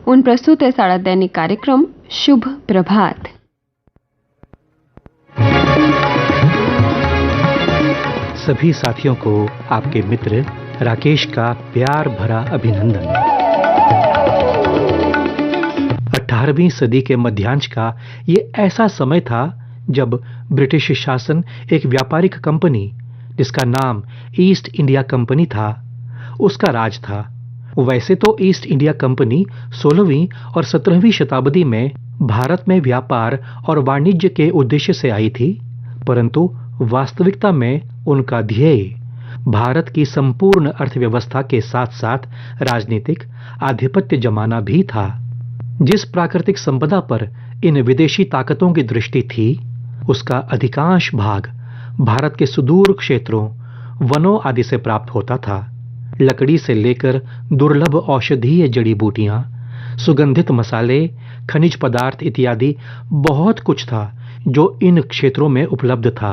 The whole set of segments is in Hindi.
उन प्रस्तुत है साड़ा दैनिक कार्यक्रम शुभ प्रभात। सभी साथियों को आपके मित्र राकेश का प्यार भरा अभिनंदन। 18वीं सदी के मध्यांश का ये ऐसा समय था जब ब्रिटिश शासन एक व्यापारिक कंपनी जिसका नाम ईस्ट इंडिया कंपनी था, उसका राज था। वैसे तो ईस्ट इंडिया कंपनी 16वीं और 17वीं शताब्दी में भारत में व्यापार और वाणिज्य के उद्देश्य से आई थी, परंतु वास्तविकता में उनका ध्येय भारत की संपूर्ण अर्थव्यवस्था के साथ साथ राजनीतिक आधिपत्य जमाना भी था। जिस प्राकृतिक संपदा पर इन विदेशी ताकतों की दृष्टि थी, उसका अधिकांश भाग भारत के सुदूर क्षेत्रों, वनों आदि से प्राप्त होता था। लकड़ी से लेकर दुर्लभ औषधीय जड़ी बूटियां, सुगंधित मसाले, खनिज पदार्थ इत्यादि बहुत कुछ था जो इन क्षेत्रों में उपलब्ध था,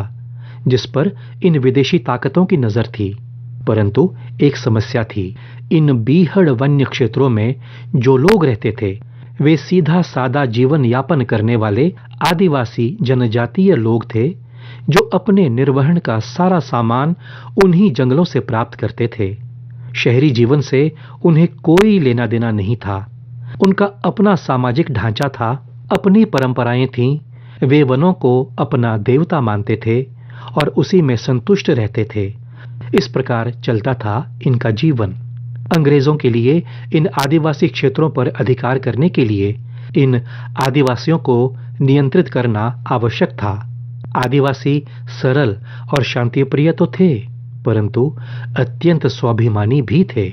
जिस पर इन विदेशी ताकतों की नजर थी। परंतु एक समस्या थी। इन बीहड़ वन्य क्षेत्रों में जो लोग रहते थे, वे सीधा सादा जीवन यापन करने वाले आदिवासी जनजातीय लोग थे, जो अपने निर्वहन का सारा सामान उन्हीं जंगलों से प्राप्त करते थे। शहरी जीवन से उन्हें कोई लेना देना नहीं था। उनका अपना सामाजिक ढांचा था, अपनी परंपराएं थीं। वे वनों को अपना देवता मानते थे और उसी में संतुष्ट रहते थे। इस प्रकार चलता था इनका जीवन। अंग्रेजों के लिए इन आदिवासी क्षेत्रों पर अधिकार करने के लिए इन आदिवासियों को नियंत्रित करना आवश्यक था। आदिवासी सरल और शांतिप्रिय तो थे, परंतु अत्यंत स्वाभिमानी भी थे।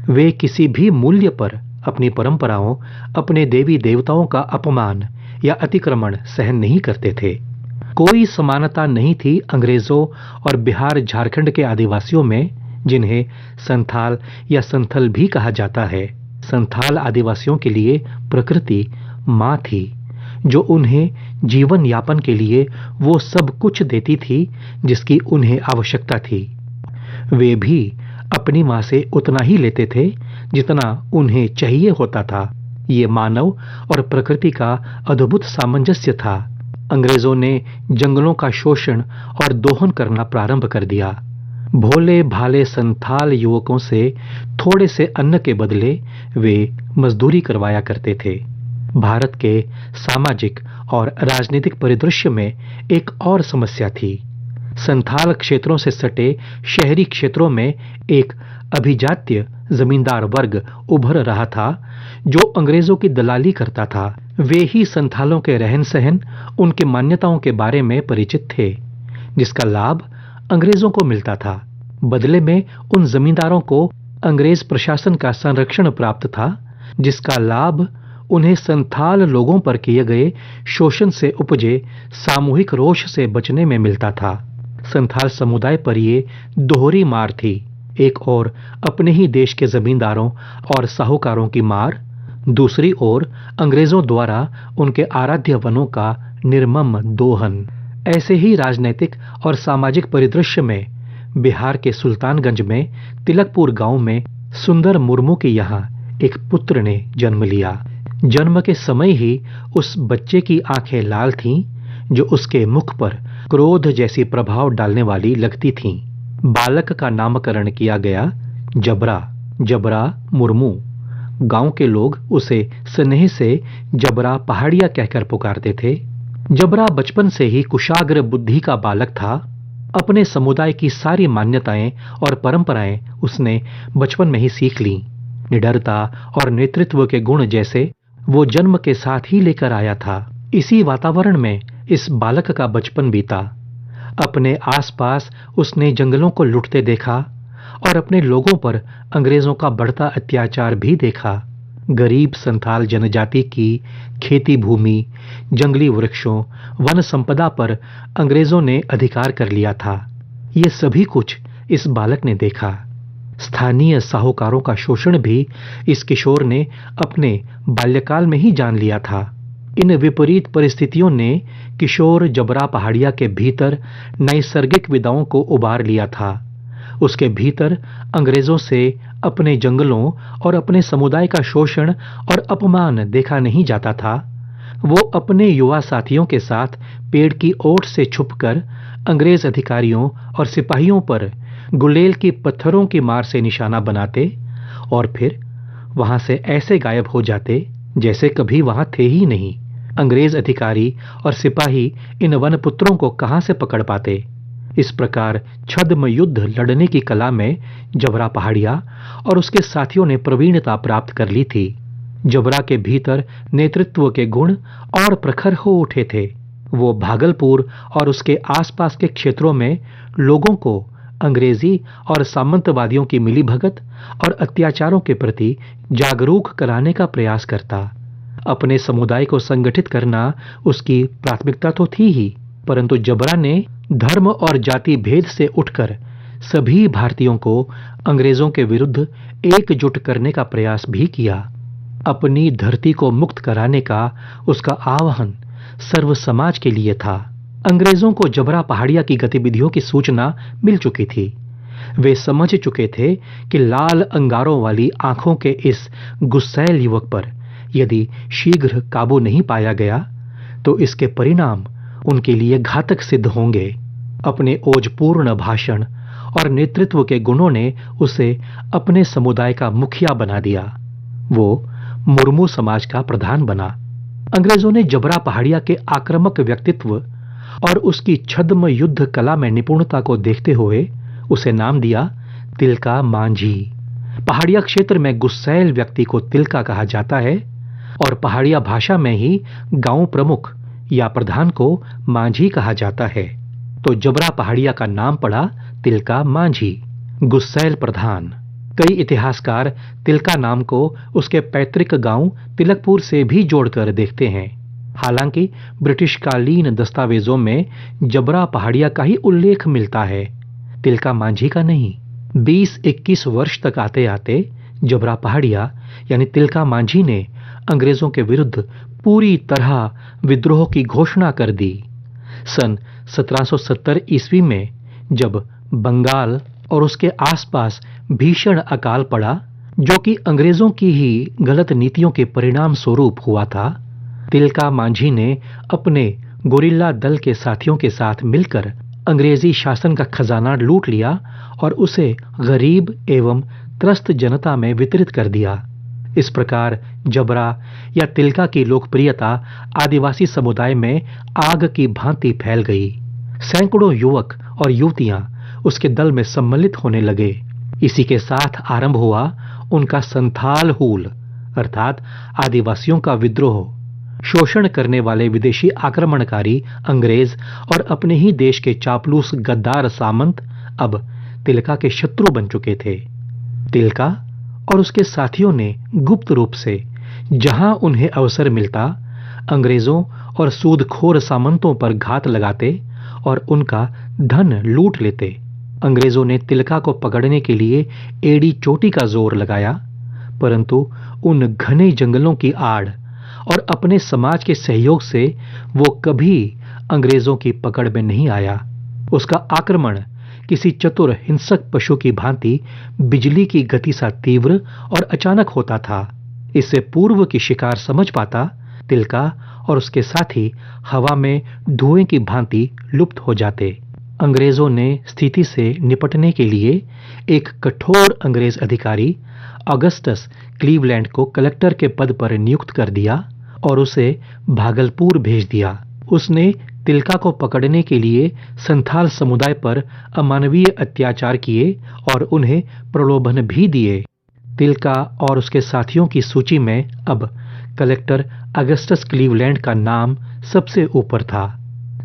वे किसी भी मूल्य पर अपनी परंपराओं, अपने देवी देवताओं का अपमान या अतिक्रमण सहन नहीं करते थे। कोई समानता नहीं थी अंग्रेजों और बिहार झारखंड के आदिवासियों में, जिन्हें संथाल या संथल भी कहा जाता है। संथाल आदिवासियों के लिए प्रकृति मां थी, जो उन्हें जीवन यापन के लिए वो सब कुछ देती थी जिसकी उन्हें आवश्यकता थी। वे भी अपनी मां से उतना ही लेते थे जितना उन्हें चाहिए होता था। ये मानव और प्रकृति का अद्भुत सामंजस्य था। अंग्रेजों ने जंगलों का शोषण और दोहन करना प्रारंभ कर दिया। भोले भाले संथाल युवकों से थोड़े से अन्न के बदले वे मजदूरी करवाया करते थे। भारत के सामाजिक और राजनीतिक परिदृश्य में एक और समस्या थी। संथाल क्षेत्रों से सटे शहरी क्षेत्रों में एक अभिजात्य जमींदार वर्ग उभर रहा था, जो अंग्रेजों की दलाली करता था। वे ही संथालों के रहन सहन, उनके मान्यताओं के बारे में परिचित थे, जिसका लाभ अंग्रेजों को मिलता था। बदले में उन जमींदारों को अंग्रेज प्रशासन का संरक्षण प्राप्त था, जिसका लाभ उन्हें संथाल लोगों पर किए गए शोषण से उपजे सामूहिक रोष से बचने में मिलता था। संथाल समुदाय पर ये दोहरी मार थी। एक ओर अपने ही देश के जमींदारों और साहूकारों की मार, दूसरी ओर अंग्रेजों द्वारा उनके आराध्य वनों का निर्मम दोहन। ऐसे ही राजनैतिक और सामाजिक परिदृश्य में बिहार के सुल्तानगंज में तिलकपुर गांव में सुंदर मुर्मू के यहाँ एक पुत्र ने जन्म लिया। जन्म के समय ही उस बच्चे की आंखें लाल थीं, जो उसके मुख पर क्रोध जैसी प्रभाव डालने वाली लगती थीं। बालक का नामकरण किया गया जबरा मुर्मू। गांव के लोग उसे स्नेह से जबरा पहाड़िया कहकर पुकारते थे। जबरा बचपन से ही कुशाग्र बुद्धि का बालक था। अपने समुदाय की सारी मान्यताएं और परंपराएं उसने बचपन में ही सीख लीं। निडरता और नेतृत्व के गुण जैसे वो जन्म के साथ ही लेकर आया था। इसी वातावरण में इस बालक का बचपन बीता। अपने आसपास उसने जंगलों को लुटते देखा और अपने लोगों पर अंग्रेजों का बढ़ता अत्याचार भी देखा। गरीब संथाल जनजाति की खेती भूमि, जंगली वृक्षों, वन संपदा पर अंग्रेजों ने अधिकार कर लिया था। ये सभी कुछ इस बालक ने देखा। स्थानीय साहूकारों का शोषण भी इस किशोर ने अपने बाल्यकाल में ही जान लिया था। इन विपरीत परिस्थितियों ने किशोर जबरा पहाड़िया के भीतर नैसर्गिक विदाओं को उबार लिया था। उसके भीतर अंग्रेजों से अपने जंगलों और अपने समुदाय का शोषण और अपमान देखा नहीं जाता था, वो अपने युवा साथियों के साथ पेड़ की ओट से छुपकर अंग्रेज अधिकारियों और सिपाहियों पर गुलेल की पत्थरों की मार से निशाना बनाते और फिर वहां से ऐसे गायब हो जाते जैसे कभी वहां थे ही नहीं। अंग्रेज अधिकारी और सिपाही इन वनपुत्रों को कहां से पकड़ पाते? इस प्रकार छद्म युद्ध लड़ने की कला में जबरा पहाड़िया और उसके साथियों ने प्रवीणता प्राप्त कर ली थी। जबरा के भीतर नेतृत्व के गुण और प्रखर हो उठे थे। वो भागलपुर और उसके आसपास के क्षेत्रों में लोगों को अंग्रेजी और सामंतवादियों की मिलीभगत और अत्याचारों के प्रति जागरूक कराने का प्रयास करता। अपने समुदाय को संगठित करना उसकी प्राथमिकता तो थी ही, परंतु जबरा ने धर्म और जाति भेद से उठकर सभी भारतीयों को अंग्रेजों के विरुद्ध एकजुट करने का प्रयास भी किया। अपनी धरती को मुक्त कराने का उसका आह्वान सर्व समाज के लिए था। अंग्रेजों को जबरा पहाड़िया की गतिविधियों की सूचना मिल चुकी थी। वे समझ चुके थे कि लाल अंगारों वाली आंखों के इस गुस्सैल युवक पर यदि शीघ्र काबू नहीं पाया गया तो इसके परिणाम उनके लिए घातक सिद्ध होंगे। अपने ओजपूर्ण भाषण और नेतृत्व के गुणों ने उसे अपने समुदाय का मुखिया बना दिया। वो मुर्मू समाज का प्रधान बना। अंग्रेजों ने जबरा पहाड़िया के आक्रामक व्यक्तित्व और उसकी छद्म युद्ध कला में निपुणता को देखते हुए उसे नाम दिया तिलका मांझी। पहाड़िया क्षेत्र में गुस्सैल व्यक्ति को तिलका कहा जाता है और पहाड़िया भाषा में ही गांव प्रमुख या प्रधान को मांझी कहा जाता है। तो जबरा पहाड़िया का नाम पड़ा तिलका मांझी, गुस्सैल प्रधान। कई इतिहासकार तिलका नाम को उसके पैतृक गांव तिलकपुर से भी जोड़कर देखते हैं। हालांकि ब्रिटिशकालीन दस्तावेजों में जबरा पहाड़िया का ही उल्लेख मिलता है, तिलका मांझी का नहीं। 20-21 वर्ष तक आते आते जबरा पहाड़िया यानी तिलका मांझी ने अंग्रेजों के विरुद्ध पूरी तरह विद्रोह की घोषणा कर दी। सन 1770 ईस्वी में जब बंगाल और उसके आसपास भीषण अकाल पड़ा, जो कि अंग्रेजों की ही गलत नीतियों के परिणाम स्वरूप हुआ था, तिलका मांझी ने अपने गोरिल्ला दल के साथियों के साथ मिलकर अंग्रेजी शासन का खजाना लूट लिया और उसे गरीब एवं त्रस्त जनता में वितरित कर दिया। इस प्रकार जबरा या तिलका की लोकप्रियता आदिवासी समुदाय में आग की भांति फैल गई। सैकड़ों युवक और युवतियां उसके दल में सम्मिलित होने लगे। इसी के साथ आरंभ हुआ उनका संथाल हूल अर्थात आदिवासियों का विद्रोह। शोषण करने वाले विदेशी आक्रमणकारी अंग्रेज और अपने ही देश के चापलूस गद्दार सामंत अब तिलका के शत्रु बन चुके थे। तिलका और उसके साथियों ने गुप्त रूप से जहां उन्हें अवसर मिलता अंग्रेजों और सूदखोर सामंतों पर घात लगाते और उनका धन लूट लेते। अंग्रेजों ने तिलका को पकड़ने के लिए एड़ी चोटी का जोर लगाया, परंतु उन घने जंगलों की आड़ और अपने समाज के सहयोग से वो कभी अंग्रेजों की पकड़ में नहीं आया। उसका आक्रमण किसी चतुर हिंसक पशु की भांति बिजली की गति सा तीव्र और अचानक होता था। इससे पूर्व की शिकार समझ पाता तिलका और उसके साथी हवा में धुएं की भांति लुप्त हो जाते। अंग्रेजों ने स्थिति से निपटने के लिए एक कठोर अंग्रेज अधिकारी ऑगस्टस क्लीवलैंड को कलेक्टर के पद पर नियुक्त कर दिया और उसे भागलपुर भेज दिया। उसने तिलका को पकड़ने के लिए संथाल समुदाय पर अमानवीय अत्याचार किए और उन्हें प्रलोभन भी दिए। तिलका और उसके साथियों की सूची में अब कलेक्टर अगस्टस क्लीवलैंड का नाम सबसे ऊपर था।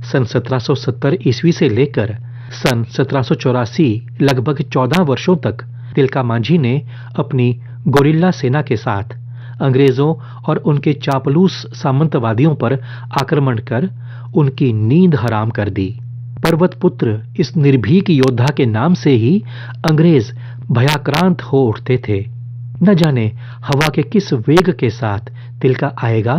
सन 1770 ईस्वी से लेकर सन 1784 लगभग 14 वर्षों तक तिलका मांझी ने अपनी गोरिल्ला सेना के साथ अंग्रेजों और उनके चापलूस सामंतवादियों पर आक्रमण कर उनकी नींद हराम कर दी। पर्वत पुत्र इस निर्भीक योद्धा के नाम से ही अंग्रेज भयाक्रांत हो उठते थे। न जाने हवा के किस वेग के साथ तिलका आएगा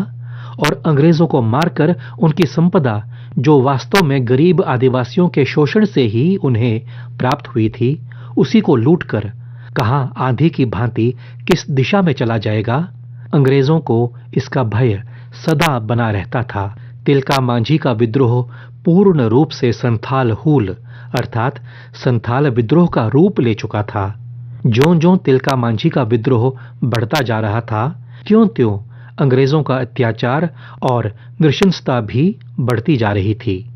और अंग्रेजों को मारकर उनकी संपदा, जो वास्तव में गरीब आदिवासियों के शोषण से ही उन्हें प्राप्त हुई थी, उसी को लूटकर कहां आंधी की भांति किस दिशा में चला जाएगा, अंग्रेजों को इसका भय सदा बना रहता था। तिलका मांझी का विद्रोह पूर्ण रूप से संथाल हूल अर्थात संथाल विद्रोह का रूप ले चुका था। ज्यों-ज्यों तिलका मांझी का विद्रोह बढ़ता जा रहा था, त्यों-त्यों अंग्रेजों का अत्याचार और नृशंसता भी बढ़ती जा रही थी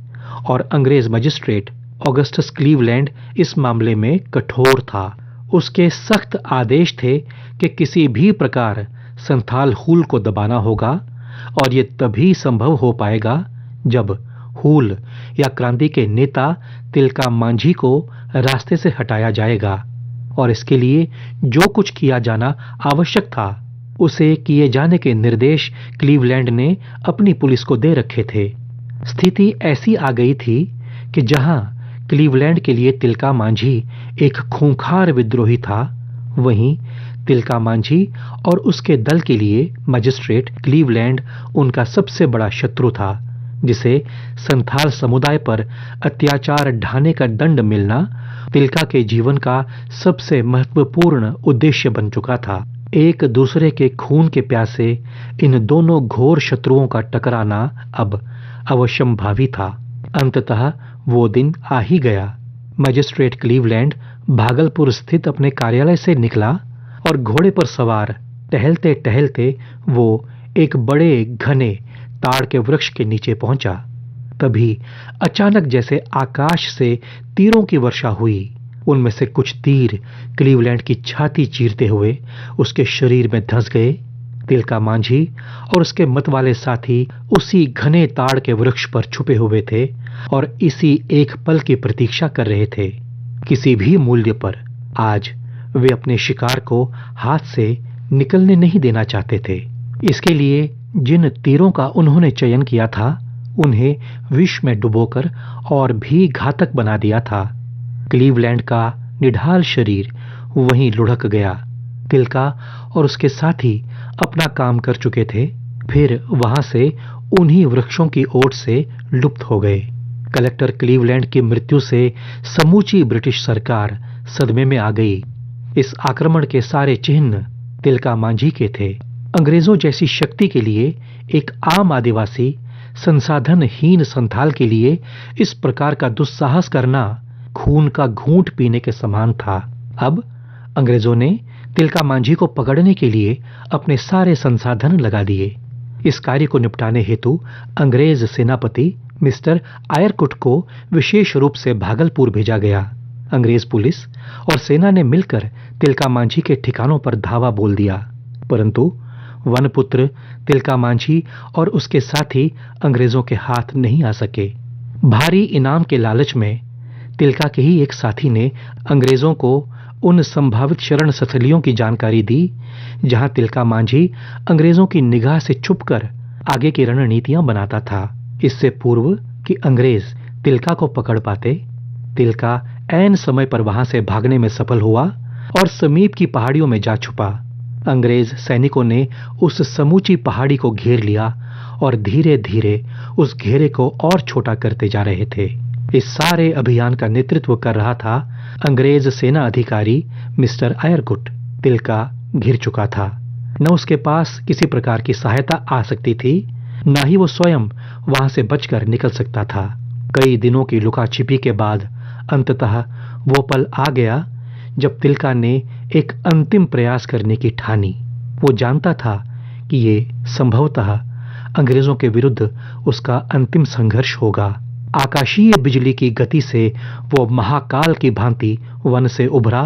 और अंग्रेज मजिस्ट्रेट ऑगस्टस क्लीवलैंड इस मामले में कठोर था। उसके सख्त आदेश थे कि किसी भी प्रकार संथाल हूल को दबाना होगा और ये तभी संभव हो पाएगा जब हूल या क्रांति के नेता तिलका मांझी को रास्ते से हटाया जाएगा और इसके लिए जो कुछ किया जाना आवश्यक था उसे किए जाने के निर्देश क्लीवलैंड ने अपनी पुलिस को दे रखे थे। स्थिति ऐसी आ गई थी कि जहां क्लीवलैंड के लिए तिलका मांझी एक खूंखार विद्रोही था, वहीं तिलका मांझी और उसके दल के लिए मजिस्ट्रेट क्लीवलैंड उनका सबसे बड़ा शत्रु था, जिसे संथाल समुदाय पर अत्याचार ढाने का दंड मिलना तिलका के जीवन का सबसे महत्वपूर्ण उद्देश्य बन चुका था। एक दूसरे के खून के प्यासे इन दोनों घोर शत्रुओं का टकराना अब अवश्यंभावी था। अंततः वो दिन आ ही गया। मजिस्ट्रेट क्लीवलैंड भागलपुर स्थित अपने कार्यालय से निकला और घोड़े पर सवार टहलते टहलते वो एक बड़े घने ताड़ के वृक्ष के नीचे पहुंचा। तभी अचानक जैसे आकाश से तीरों की वर्षा हुई। उनमें से कुछ तीर क्लीवलैंड की छाती चीरते हुए उसके शरीर में धंस गए। तिलका मांझी और उसके मतवाले साथी उसी घने ताड़ के वृक्ष पर छुपे हुए थे और इसी एक पल की प्रतीक्षा कर रहे थे। किसी भी मूल्य पर आज वे अपने शिकार को हाथ से निकलने नहीं देना चाहते थे। इसके लिए जिन तीरों का उन्होंने चयन किया था, उन्हें विष में डुबोकर और भी घातक बना दिया था। क्लीवलैंड का निढाल शरीर वहीं लुढ़क गया। तिलका और उसके साथी अपना काम कर चुके थे, फिर वहां से उन्हीं वृक्षों की ओट से लुप्त हो गए। कलेक्टर क्लीवलैंड की मृत्यु से समूची ब्रिटिश सरकार सदमे में आ गई। इस आक्रमण के सारे चिन्ह तिलका मांझी के थे। अंग्रेजों जैसी शक्ति के लिए एक आम आदिवासी संसाधनहीन संथाल के लिए इस प्रकार का दुस्साहस करना खून का घूंट पीने के समान था। अब अंग्रेजों ने तिलका मांझी को पकड़ने के लिए अपने सारे संसाधन लगा दिए। इस कार्य को निपटाने हेतु अंग्रेज सेनापति मिस्टर आयरकुट को विशेष रूप से भागलपुर भेजा गया। अंग्रेज पुलिस और सेना ने मिलकर तिलका मांझी के ठिकानों पर धावा बोल दिया, परंतु वनपुत्र तिलका मांझी और उसके साथी अंग्रेजों के हाथ नहीं आ सके। भारी इनाम के लालच में तिलका के ही एक साथी ने अंग्रेजों को उन संभावित शरण स्थलियों की जानकारी दी जहां तिलका मांझी अंग्रेजों की निगाह से छुपकर आगे की रणनीतियां बनाता था। इससे पूर्व कि अंग्रेज तिलका को पकड़ पाते, तिलका ऐन समय पर वहां से भागने में सफल हुआ और समीप की पहाड़ियों में जा छुपा। अंग्रेज सैनिकों ने उस समूची पहाड़ी को घेर लिया और धीरे धीरे उस घेरे को और छोटा करते जा रहे थे। इस सारे अभियान का नेतृत्व कर रहा था अंग्रेज सेना अधिकारी मिस्टर आयरकुट। तिलका घिर चुका था। न उसके पास किसी प्रकार की सहायता आ सकती थी, न ही वो स्वयं वहां से बचकर निकल सकता था। कई दिनों की लुका छिपी के बाद अंततः वो पल आ गया जब तिलका ने एक अंतिम प्रयास करने की ठानी। वो जानता था कि ये संभवतः अंग्रेजों के विरुद्ध उसका अंतिम संघर्ष होगा। आकाशीय बिजली की गति से वो महाकाल की भांति वन से उभरा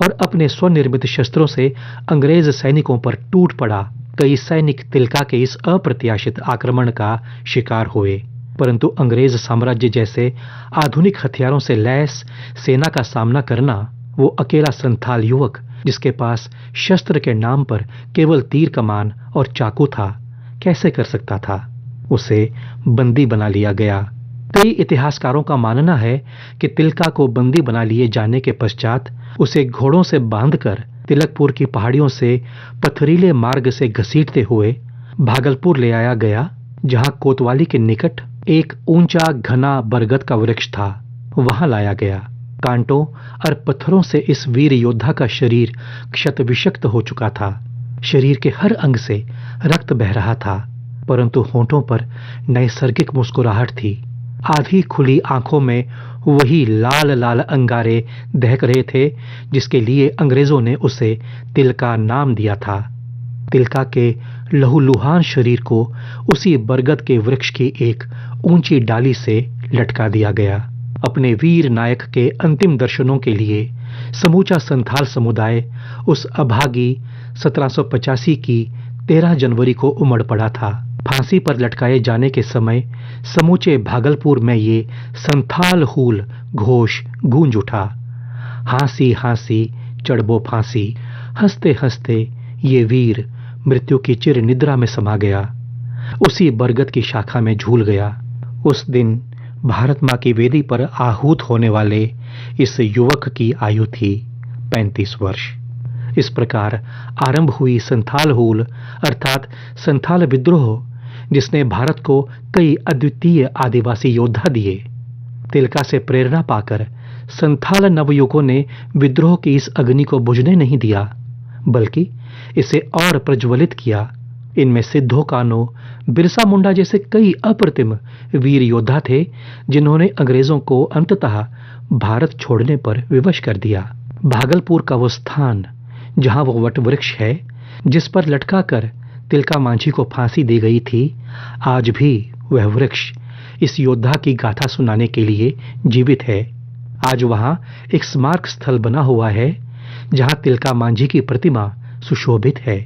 और अपने स्वनिर्मित शस्त्रों से अंग्रेज सैनिकों पर टूट पड़ा। कई सैनिक तिलका के इस अप्रत्याशित आक्रमण का शिकार हुए, परंतु अंग्रेज साम्राज्य जैसे आधुनिक हथियारों से लैस सेना का सामना करना वो अकेला संथाल युवक, जिसके पास शस्त्र के नाम पर केवल तीर कमान और चाकू था, कैसे कर सकता था। उसे बंदी बना लिया गया। कई इतिहासकारों का मानना है कि तिलका को बंदी बना लिए जाने के पश्चात उसे घोड़ों से बांधकर तिलकपुर की पहाड़ियों से पथरीले मार्ग से घसीटते हुए भागलपुर ले आया गया, जहां कोतवाली के निकट एक ऊंचा घना बरगद का वृक्ष था। वहां लाया गया। कांटों और पत्थरों से इस वीर योद्धा का शरीर क्षत विषक्त हो चुका था। शरीर के हर अंग से रक्त बह रहा था, परंतु होंठों पर नैसर्गिक मुस्कुराहट थी। आधी खुली आंखों में वही लाल लाल अंगारे दहक रहे थे जिसके लिए अंग्रेजों ने उसे तिलका नाम दिया था। तिलका के लहूलुहान शरीर को उसी बरगद के वृक्ष की एक ऊंची डाली से लटका दिया गया। अपने वीर नायक के अंतिम दर्शनों के लिए समूचा संथाल समुदाय उस अभागी 1785 की 13 जनवरी को उमड़ पड़ा था। फांसी पर लटकाए जाने के समय समूचे भागलपुर में ये संथाल हूल घोष गूंज उठा। हांसी हांसी चढ़बो फांसी, हंसते हंसते ये वीर मृत्यु की चिर निद्रा में समा गया, उसी बरगद की शाखा में झूल गया। उस दिन भारत मां की वेदी पर आहूत होने वाले इस युवक की आयु थी 35 वर्ष। इस प्रकार आरंभ हुई संथाल हूल अर्थात संथाल विद्रोह, जिसने भारत को कई अद्वितीय आदिवासी योद्धा दिए। तिलका से प्रेरणा पाकर संथाल नवयुवकों ने विद्रोह की इस अग्नि को बुझने नहीं दिया, बल्कि इसे और प्रज्वलित किया। इनमें सिद्धो कान्हो, बिरसा मुंडा जैसे कई अप्रतिम वीर योद्धा थे, जिन्होंने अंग्रेजों को अंततः भारत छोड़ने पर विवश कर दिया। भागलपुर का वो स्थान जहां वो वट वृक्ष है जिस पर लटकाकर तिलका मांझी को फांसी दी गई थी, आज भी वह वृक्ष इस योद्धा की गाथा सुनाने के लिए जीवित है। आज वहां एक स्मारक स्थल बना हुआ है जहां तिलका मांझी की प्रतिमा सुशोभित है।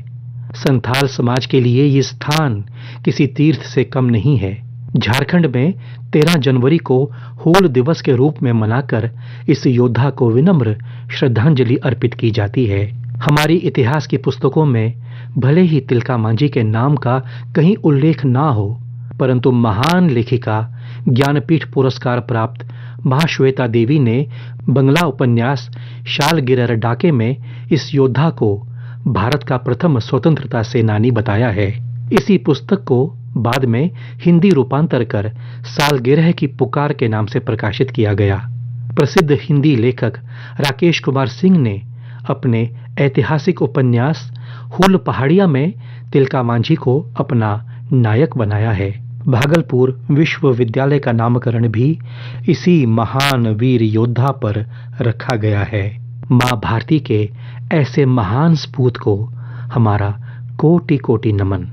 संथाल समाज के लिए ये स्थान किसी तीर्थ से कम नहीं है। झारखंड में 13 जनवरी को हूल दिवस के रूप में मनाकर इस योद्धा को विनम्र श्रद्धांजलि अर्पित की जाती है। हमारी इतिहास की पुस्तकों में भले ही तिलका मांझी के नाम का कहीं उल्लेख ना हो, परंतु महान लेखिका ज्ञानपीठ पुरस्कार प्राप्त महाश्वेता देवी ने बंगला उपन्यास शालगिरर डाके में इस योद्धा को भारत का प्रथम स्वतंत्रता सेनानी बताया है। इसी पुस्तक को बाद में हिंदी रूपांतर कर सालगिरह की पुकार के नाम से प्रकाशित किया गया। प्रसिद्ध हिंदी लेखक राकेश कुमार सिंह ने अपने ऐतिहासिक उपन्यास हूल पहाड़िया में तिलका मांझी को अपना नायक बनाया है। भागलपुर विश्वविद्यालय का नामकरण भी इसी महान वीर योद्धा पर रखा गया है। मां भारती के ऐसे महान सपूत को हमारा कोटि कोटि नमन।